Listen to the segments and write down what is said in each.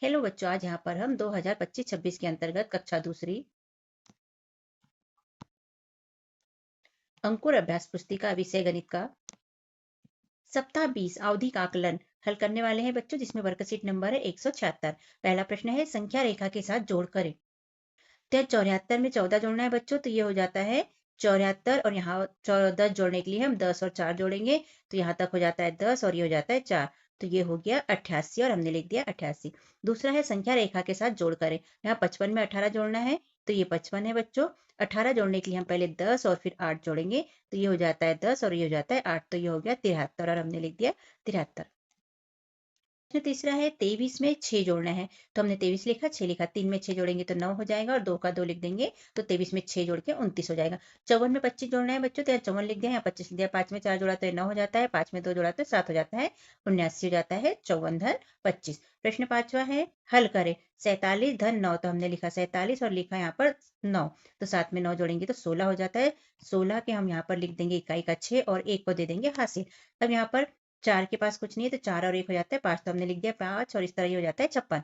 Hello बच्चों, आज यहाँ पर हम 2025-26 के अंतर्गत कक्षा दूसरी अंकुर अभ्यास पुस्तिका विषय गणित का सप्ताह 20 आवधिक आकलन हल करने वाले हैं बच्चों, जिसमें वर्कशीट नंबर है 176। पहला प्रश्न है संख्या रेखा के साथ जोड़ करें। तो 74 में 14 जोड़ना है बच्चों, तो ये हो जाता है 74 और यहाँ 10 जोड़ने के लिए हम 10 और 4 जोड़ेंगे, तो यहाँ तक हो जाता है 10 और ये हो जाता है 4, तो ये हो गया 88 और हमने लिख दिया 88। दूसरा है संख्या रेखा के साथ जोड़ करें। यहाँ 55 में 18 जोड़ना है, तो ये 55 है बच्चों। 18 जोड़ने के लिए हम पहले 10 और फिर 8 जोड़ेंगे, तो ये हो जाता है 10 और ये हो जाता है 8, तो ये हो गया 73 और हमने लिख दिया 73। प्रश्न तीसरा है 23 में 6 जोड़ना है, तो हमने 23 लिखा, 6 लिखा, 3 में 6 जोड़ेंगे तो 9 हो जाएगा और 2 का 2 लिख देंगे, तो 23 में 6 जोड़ के 29 हो जाएगा। 54 में 25 जोड़ना है बच्चों, तो यहाँ 54 लिख दिया, यहाँ 25 लिख दिया, 5 में 4 जोड़ा तो 9 हो जाता है, 5 में 2 जोड़ा तो 7 हो जाता है, 79 हो जाता है, 54 धन 25। प्रश्न पांचवा है हल करें। 47 धन 9, तो हमने लिखा 47 और लिखा यहाँ पर 9, तो 7 में 9 जोड़ेंगे तो 16 हो जाता है। 16 के हम यहाँ पर लिख देंगे इकाई का 6 और 1 को दे देंगे हासिल। अब यहाँ पर 4 के पास कुछ नहीं है, तो 4 और 1 हो जाता है 5, तो हमने लिख दिया 5 और इस तरह ये हो जाता है 56।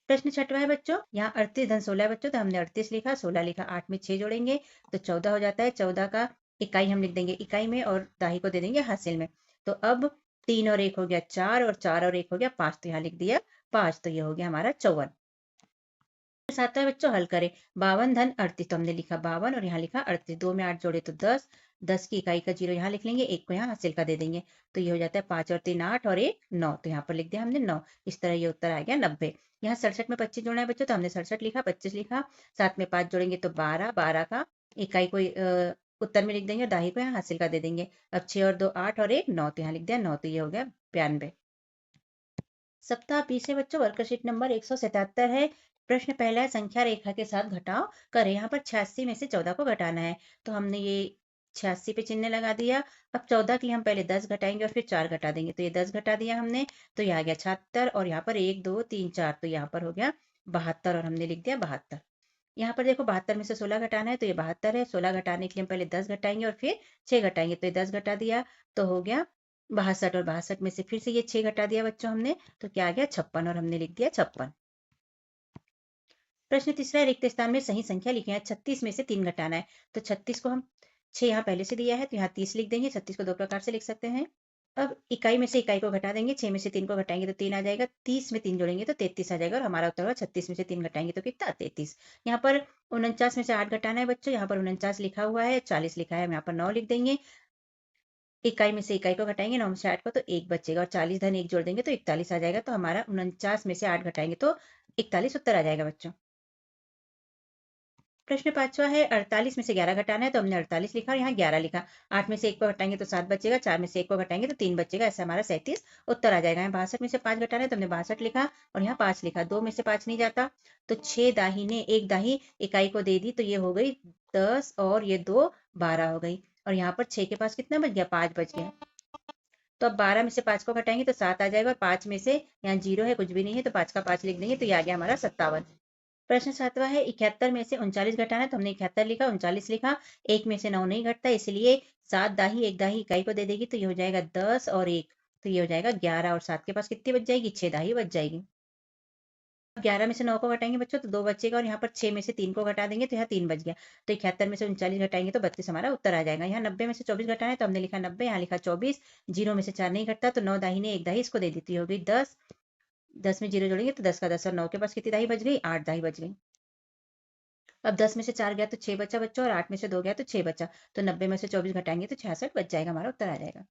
प्रश्न छठवा है बच्चों, यहाँ 38 धन 16 है बच्चों, तो हमने 38 लिखा, 16 लिखा, 8 में 6 जोड़ेंगे तो 14 हो जाता है। 14 का इकाई हम लिख देंगे इकाई में और दाही को दे देंगे हासिल में। तो अब 3 और 1 हो गया 4 और 4 और 1 हो गया 5, तो यहाँ लिख दिया 5, तो ये हो गया हमारा 54। सातवां है बच्चों हल करें। 52 धन 38, तो हमने लिखा 52 और यहाँ लिखा 38, 2 में 8 जोड़े तो 10, 10 की इकाई का 0 यहाँ लिख लेंगे, 1 को यहाँ हासिल का दे देंगे, तो ये हो जाता है 5 और 3 8 और 1 9, तो यहाँ पर लिख दिया हमने 9। इस तरह ये उत्तर आ गया 90। यहाँ 67 में 25 जोड़ना है बच्चों, तो हमने 67 लिखा, 25 लिखा, 7 में 5 जोड़ेंगे तो 12, 12 का इकाई को उत्तर में लिख देंगे और दाही को यहाँ हासिल का दे देंगे। अब 6 और 2 8 और 1 9, तो यहाँ लिख दिया 9, तो ये हो गया 92। सप्ताह 20 है बच्चों, वर्कशीट नंबर 177 है। प्रश्न पहला है संख्या रेखा के साथ घटाव करें। यहाँ पर 86 में से 14 को घटाना है, तो हमने ये 86 पे चिन्ह लगा दिया। अब 14 के लिए हम पहले 10 घटाएंगे और फिर 4 घटा देंगे, तो ये 10 घटा दिया हमने, तो ये आ गया 76 और यहाँ पर 1 2 3 4, तो यहाँ पर हो गया 72 और हमने लिख दिया 72। यहाँ पर देखो 72 में से 16 घटाना है, तो ये 72 है। 16 घटाने के लिए हम पहले 10 घटाएंगे और फिर 6 घटाएंगे, तो ये 10 घटा दिया, तो हो गया 62 और 62 में से फिर से ये 6 घटा दिया बच्चों हमने, तो क्या आ गया 56 और हमने लिख दिया 56। प्रश्न तीसरा है रिक्त स्थान में सही संख्या लिखे हैं। 36 में से 3 घटाना है, तो 36 को हम 6 यहाँ पहले से दिया है, तो यहाँ 30 लिख देंगे। 36 को दो प्रकार से लिख सकते हैं। अब इकाई में से इकाई को घटा देंगे, 6 में से 3 को घटाएंगे तो 3 आ जाएगा, 30 में 3 जोड़ेंगे तो 33 आ जाएगा और हमारा उत्तर होगा 36 में से 3 घटाएंगे तो कितना 33। यहाँ पर 49 में से 8 घटाना है बच्चों, यहाँ पर 49 लिखा हुआ है, 40 लिखा है, हम यहाँ पर 9 लिख देंगे। इकाई में से इकाई को घटाएंगे 9 में से 8 को, तो 1 बचेगा और 40 धन 1 जोड़ देंगे तो 41 आ जाएगा, तो हमारा 49 में से 8 घटाएंगे तो 41 उत्तर आ जाएगा बच्चों। प्रश्न पांचवा है 48 में से 11 घटाना है, तो हमने 48 लिखा और यहाँ 11 लिखा। 8 में से 1 को घटाएंगे तो 7 बचेगा, 4 में से 1 को घटाएंगे तो 3 बचेगा, ऐसा हमारा 37 उत्तर आ जाएगा। यहाँ 62 में से 5 घटाना है, तो हमने 62 लिखा और यहाँ 5 लिखा। 2 में से 5 नहीं जाता, तो 6 दाहिने 1 दाही इकाई को दे दी, तो ये हो गई 10 और ये 2 12 हो गई और यहाँ पर 6 के पास कितना बच गया 5 बच गया। तो अब 12 में से 5 को घटाएंगे तो 7 आ जाएगा और 5 में से यहाँ 0 है कुछ भी नहीं है, तो 5 का 5 लिख देंगे, तो ये आ गया हमारा 57। प्रश्न सातवां है 71 में से 39 घटाना है, तो हमने 71 लिखा, 39 लिखा, 1 में से 9 नहीं घटता, इसलिए 7 दाही 1 दाही इकाई को दे देगी, तो ये हो जाएगा 10 और 1, तो ये हो जाएगा 11 और 7 के पास कितनी बच जाएगी 6 दाही बच जाएगी। अब 11 में से 9 को घटाएंगे बच्चों तो 2 बचेगा और यहाँ पर 6 में से 3 को घटा देंगे तो यहाँ 3 बच गया, तो 71 में से 39 घटाएंगे तो 32 हमारा उत्तर आ जाएगा। यहाँ 90 में से 24 घटाना है, तो हमने लिखा 90, यहाँ लिखा 24, 0 में से 4 नहीं घटता, तो 9 दाहिने 1 दाही इसको दे देती हो गई 10, 10 में 0 जोड़ेंगे तो 10 का 10 और 9 के पास कितनी दाही बच गई 8 दाही बच गई। अब 10 में से 4 गया तो 6 बचा बच्चों और 8 में से 2 गया तो 6 बचा, तो 90 में से 24 घटाएंगे तो 66 बच जाएगा, हमारा उत्तर आ जाएगा।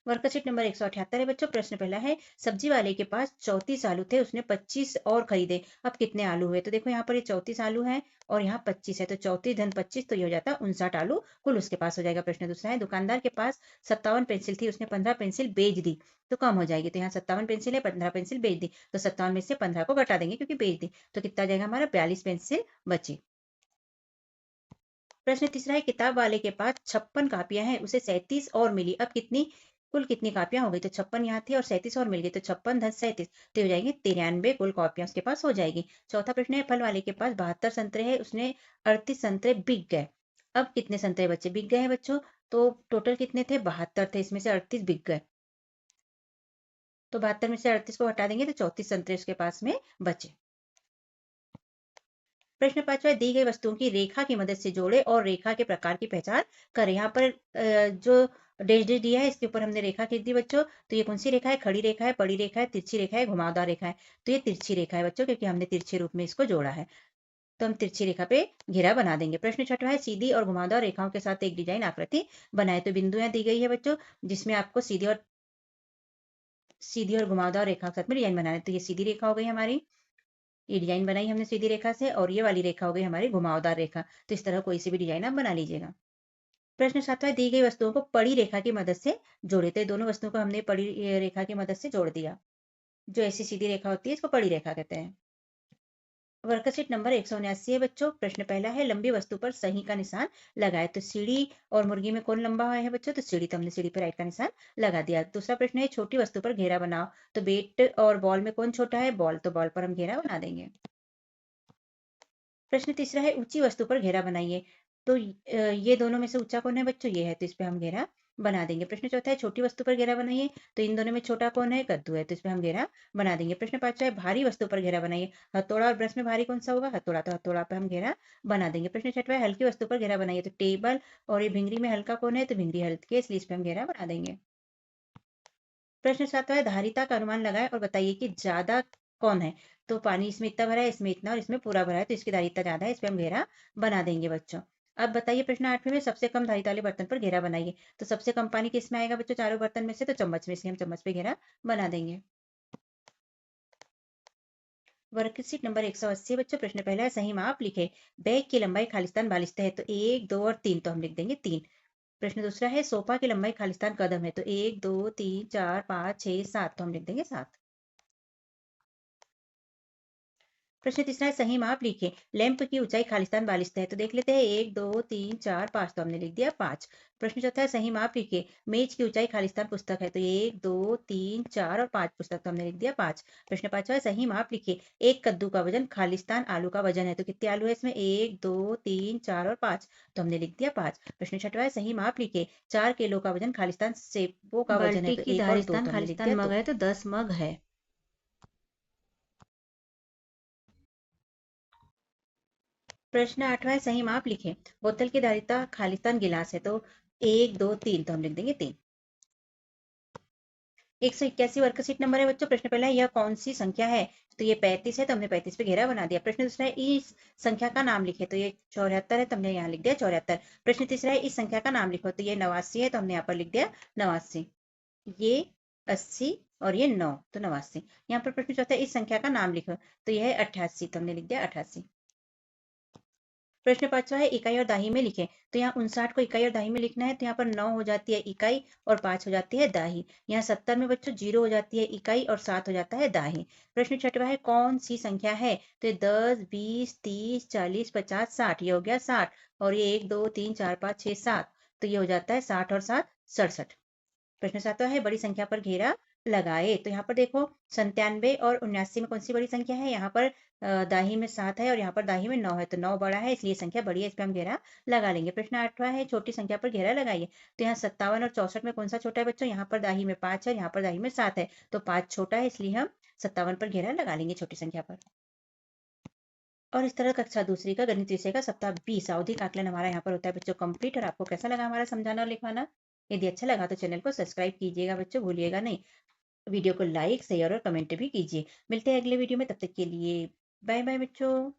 वर्कशीट नंबर 178 है बच्चों। प्रश्न पहला है सब्जी वाले के पास 34 आलू थे, उसने 25 और खरीदे, अब कितने आलू हुए। तो देखो यहाँ पर ये 34 आलू है और यहाँ 25 है, तो 34 धन 25, तो ये हो जाता है 59 आलू कुल उसके पास हो जाएगा। प्रश्न दूसरा है दुकानदार के पास 57 पेंसिल थी, उसने 15 पेंसिल बेच दी, तो कम हो जाएगी। तो यहाँ 57 पेंसिल है, 15 पेंसिल बेच दी, तो 57 में से 15 को घटा देंगे क्योंकि बेच दी, तो कितना आ जाएगा हमारा 42 पेंसिल बची। प्रश्न तीसरा है किताब वाले के पास 56 कापियां हैं, उसे 37 और मिली, अब कितनी कुल कितनी कापियां हो गई। तो 56 यहाँ थी और 37 और मिल गई, तो 56 धन 37, तो हो जाएगी 93 कुल कापियां उसके पास हो जाएगी। चौथा प्रश्न है फल वाले के पास 72 संतरे हैं, उसने 38 संतरे बिक गए, अब कितने संतरे बच्चे बिक गए हैं बच्चों। तो टोटल कितने थे 72 थे, इसमें से 38 बिक गए, तो 72 में से 38 को हटा देंगे तो 34 संतरे उसके पास में बचे। प्रश्न 5वां, दी गई वस्तुओं की रेखा की मदद से जोड़े और रेखा के प्रकार की पहचान करें। यहाँ पर जो डैश डैश दिया है इसके ऊपर हमने रेखा खींच दी बच्चों। तो ये कौन सी रेखा है? खड़ी रेखा है, बड़ी रेखा है, तिरछी रेखा है, घुमावदार रेखा है। तो ये तिरछी रेखा है बच्चों, क्योंकि हमने तिरछे रूप में इसको जोड़ा है। तो हम तिरछी रेखा पे घेरा बना देंगे। प्रश्न 6वां है, सीधी और घुमावदार रेखाओं के साथ एक डिजाइन आकृति बनाए। तो बिंदुएं दी गई है बच्चों, जिसमें आपको सीधी और घुमावदार रेखा के साथ में डिजाइन बनाना है। तो ये सीधी रेखा हो गई हमारी, ये डिजाइन बनाई हमने सीधी रेखा से, और ये वाली रेखा हो गई हमारी घुमावदार रेखा। तो इस तरह कोई सी भी डिजाइन आप बना लीजिएगा। प्रश्न 7वां, दी गई वस्तुओं को पड़ी रेखा की मदद से जोड़े। तो ये दोनों वस्तुओं को हमने पड़ी रेखा की मदद से जोड़ दिया। जो ऐसी सीधी रेखा होती है इसको पड़ी रेखा कहते हैं। वर्कशीट नंबर 179 है बच्चों। प्रश्न पहला है, लंबी वस्तु पर सही का निशान लगाए। तो सीढ़ी और मुर्गी में कौन लंबा है बच्चों? तो सीढ़ी, तो हमने सीढ़ी पर राइट का निशान लगा दिया। दूसरा प्रश्न है, छोटी वस्तु पर घेरा बनाओ। तो बेट और बॉल में कौन छोटा है? बॉल, तो बॉल पर हम घेरा बना देंगे। प्रश्न तीसरा है, ऊंची वस्तु पर घेरा बनाइए। तो ये दोनों में से ऊंचा कौन है बच्चों? ये है, तो इस पे हम घेरा बना देंगे। प्रश्न चौथा है, छोटी वस्तु पर घेरा बनाइए। तो इन दोनों में छोटा कौन है? कद्दू है, तो इस पे हम घेरा बना देंगे। प्रश्न पांचवा है, भारी वस्तु पर घेरा बनाइए। हथौड़ा और ब्रश में भारी कौन सा होगा? हथौड़ा, तो हथौड़ा पे हम घेरा बना देंगे। प्रश्न छठवा है, हल्की वस्तु पर घेरा बनाइए। तो टेबल और ये भिंगरी में हल्का कौन है? तो भिंगरी हल्की है, इसलिए इस पे हम घेरा बना देंगे। प्रश्न सातवां है, धारिता का अनुमान लगाएं और बताइए कि ज्यादा कौन है। तो पानी इसमें इतना भरा है, इसमें इतना, और इसमें पूरा भरा है, तो इसकी धारिता ज्यादा है, इस पे हम घेरा बना देंगे बच्चों। अब बताइए प्रश्न 8वें में, सबसे कम धारिता वाले बर्तन पर घेरा बनाइए। तो सबसे कम पानी किस में आएगा बच्चों? चारों बर्तन में से, तो चम्मच में से हम चम्मच पे घेरा बना देंगे। वर्कशीट नंबर 180 बच्चों। प्रश्न पहला है, सही माप लिखे। बैग की लंबाई खालिस्तान 42 है। तो 1, 2 और 3, तो हम लिख देंगे 3। प्रश्न दूसरा है, सोफा की लंबाई खालिस्तान कदम है। तो 1, 2, 3, 4, 5, 6, 7, तो हम लिख देंगे 7। प्रश्न तीसरा है, सही माप लिखिए। लैंप की ऊंचाई खालिस्तान 42 है। तो देख लेते हैं, 1, 2, 3, 4, 5, तो हमने लिख दिया 5। प्रश्न चौथा है, सही माप लिखिए। मेज की ऊंचाई खालिस्तान पुस्तक है। तो 1, 2, 3, 4 और 5 पुस्तक, तो हमने लिख दिया 5। प्रश्न पांचवा है, सही माप लिखिए। एक कद्दू का वजन खालिस्तान आलू का वजन है। तो कितने आलू है इसमें? 1, 2, 3, 4 और 5, तो हमने लिख दिया 5। प्रश्न छठवा है, सही माप लिखिए। 4 किलो का वजन खालिस्तान सेबों का वजन है। बाल्टी तो की 1 और 2, दारिस्तान तो हमने लिख खालिस्तान दिया मग 2। है तो 10 मग है। प्रश्न 8वां है, सही माप लिखें। बोतल की धारिता खालिस्तान गिलास है। तो 1, 2, 3, तो हम लिख देंगे 3। 181 वर्कशीट नंबर है बच्चों। प्रश्न पहला है, यह कौन सी संख्या है? तो ये 35 है, तो हमने 35 पे घेरा बना दिया। प्रश्न दूसरा है, इस संख्या का नाम लिखे। तो ये 74 है, तो हमने यहाँ लिख दिया 74। प्रश्न तीसरा है, इस संख्या का नाम लिखो। तो ये 89 है, तो हमने यहाँ पर लिख दिया 89। ये 80 और ये 9, तो 89। यहाँ पर प्रश्न चौथा है, इस संख्या का नाम लिखो। तो यह है 88, तो हमने लिख दिया 88। प्रश्न पांचवा है, इकाई और दाही में लिखें। तो यहाँ 59 को इकाई और दाही में लिखना है। तो यहाँ पर 9 हो जाती है इकाई और 5 हो जाती है दाही। यहाँ 70 में बच्चों 0 हो जाती है इकाई और 7 हो जाता है दाही। प्रश्न छठवा है, कौन सी संख्या है? तो ये 10, 20, 30, 40, 50, 60, ये हो गया 60। और ये 1, 2, 3, 4, 5, 6, 7, तो ये हो जाता है 60 और 7, 67। प्रश्न सातवां है, बड़ी संख्या पर घेरा लगाए। तो यहाँ पर देखो, 97 और 79 में कौन सी बड़ी संख्या है? यहाँ पर दाही में 7 है और यहाँ पर दाही में 9 है। तो 9 बड़ा है, इसलिए संख्या बड़ी है, इस पर हम घेरा लगा लेंगे। प्रश्न 8वां है, छोटी संख्या पर घेरा लगाइए। तो यहाँ 57 और 64 में कौन सा छोटा है बच्चों? यहाँ पर दाही में 5 है, यहाँ पर दाही में 7 है। तो 5 छोटा है, इसलिए हम 57 पर घेरा लगा लेंगे छोटी संख्या पर। और इस तरह कक्षा दूसरी का गणित विषय का सप्ताह 20 आवधिक आकलन हमारा यहाँ पर होता है बच्चों कंप्लीट। और आपको कैसा लगा हमारा समझाना और लिखवाना? यदि अच्छा लगा तो चैनल को सब्सक्राइब कीजिएगा बच्चों, भूलिएगा नहीं। वीडियो को लाइक, शेयर और कमेंट भी कीजिए। मिलते हैं अगले वीडियो में, तब तक के लिए बाय बाय बच्चों।